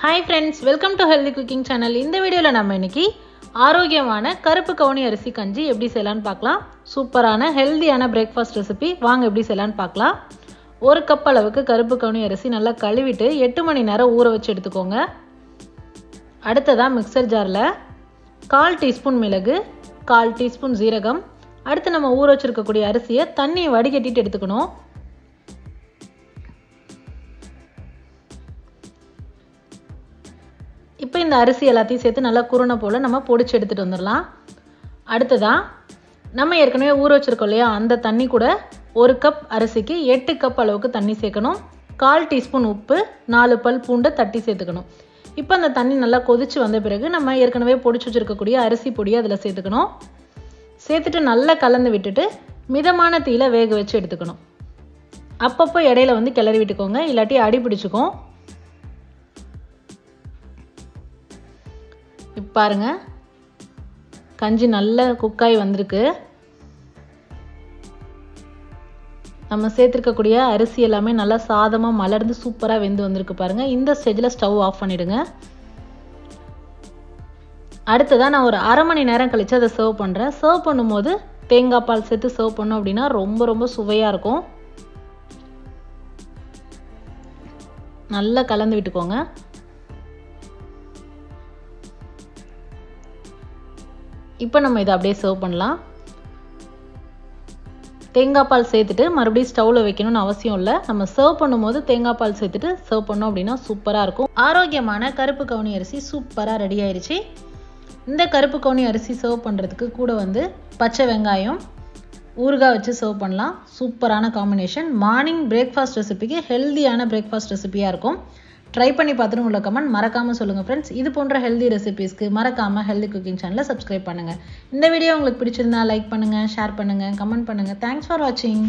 Hi friends, welcome to Healthy Cooking Channel. இந்த வீடியோல நம்ம இன்னைக்கு ஆரோக்கியமான கருப்பு கவுனி அரிசி கஞ்சி எப்படி செய்யலாம்னு பார்க்கலாம். சூப்பரான ஹெல்தியான பிரேக்ஃபாஸ்ட் ரெசிபி. வாங்க எப்படி செய்யலாம்னு பார்க்கலாம். 1 கப் அளவுக்கு கருப்பு கவுனி அரிசி நல்லா கழுவிட்டு 8 மணி நேரம் ஊற வச்சு எடுத்துக்கோங்க. அடுத்ததா மிக்சர் ஜார்ல 1/4 டீஸ்பூன் மிளகு, 1/4 டீஸ்பூன் சீரகம், அடுத்து நம்ம ஊற வச்சிருக்க கூடிய அரிசியை தண்ணியை வடிகட்டிட்டு எடுத்துக்கணும். இப்போ இந்த அரிசி எல்லாத்தையும் சேர்த்து நல்லா குருணை போல் நம்ம பொடிச்சு எடுத்துகிட்டு வந்துடலாம். அடுத்ததான் நம்ம ஏற்கனவே ஊற வச்சுருக்கோம் இல்லையா, அந்த தண்ணி கூட 1 கப் அரிசிக்கு 8 கப் அளவுக்கு தண்ணி சேர்க்கணும். 1/4 டீஸ்பூன் உப்பு, 4 பல் பூண்டை தட்டி சேர்த்துக்கணும். இப்போ அந்த தண்ணி நல்லா கொதிச்சு வந்த பிறகு நம்ம ஏற்கனவே பொடிச்சு வச்சுருக்கக்கூடிய அரிசி பொடியை அதில் சேர்த்துக்கணும். சேர்த்துட்டு நல்லா கலந்து விட்டுட்டு மிதமான தீயில வேக வச்சு எடுத்துக்கணும். அப்பப்போ இடையில வந்து கிளறி விட்டுக்கோங்க, இல்லாட்டி அடி பிடிச்சிக்கும். இப்போ பாருங்க, கஞ்சி நல்ல குக்காய் வந்திருக்கு. நம்ம சேர்த்துருக்கக்கூடிய அரிசி எல்லாமே நல்லா சாதமாக மலர்ந்து சூப்பராக வெந்து வந்திருக்கு பாருங்க. இந்த ஸ்டேஜில் ஸ்டவ் ஆஃப் பண்ணிடுங்க. அடுத்ததான் நான் ஒரு அரை மணி நேரம் கழிச்சு அதை சர்வ் பண்ணுறேன். சர்வ் பண்ணும்போது தேங்காய் பால் சேர்த்து சர்வ் பண்ணோம் அப்படின்னா ரொம்ப ரொம்ப சுவையாக இருக்கும். நல்லா கலந்து விட்டுக்கோங்க. இப்போ நம்ம இதை அப்படியே சர்வ் பண்ணலாம். தேங்காய் பால் சேர்த்துட்டு மறுபடியும் ஸ்டவ்வில் வைக்கணும்னு அவசியம் இல்லை. நம்ம சர்வ் பண்ணும்போது தேங்காய் பால் சேர்த்துட்டு சர்வ் பண்ணோம் அப்படின்னா சூப்பராக இருக்கும். ஆரோக்கியமான கருப்பு கவுனி அரிசி சூப்பராக ரெடி ஆயிடுச்சு. இந்த கருப்பு கவுனி அரிசி சர்வ் பண்ணுறதுக்கு கூட வந்து பச்சை வெங்காயம் ஊறுகாய் வச்சு சர்வ் பண்ணலாம். சூப்பரான காம்பினேஷன். மார்னிங் பிரேக்ஃபாஸ்ட் ரெசிபிக்கு ஹெல்தியான பிரேக்ஃபாஸ்ட் ரெசிபியாக இருக்கும். ட்ரை பண்ணி பார்த்துட்டு உள்ள கமெண்ட் மறக்காமல் சொல்லுங்கள் ஃப்ரெண்ட்ஸ். இது போன்ற ஹெல்தி ரெசிபிஸ்க்கு மறக்காமல் ஹெல்தி குக்கிங் சேனலை சப்ஸ்கிரைப் பண்ணுங்கள். இந்த வீடியோ உங்களுக்கு பிடிச்சிருந்தா லைக் பண்ணுங்கள், ஷேர் பண்ணுங்கள், கமெண்ட் பண்ணுங்கள். தேங்க்ஸ் ஃபார் வாட்சிங்.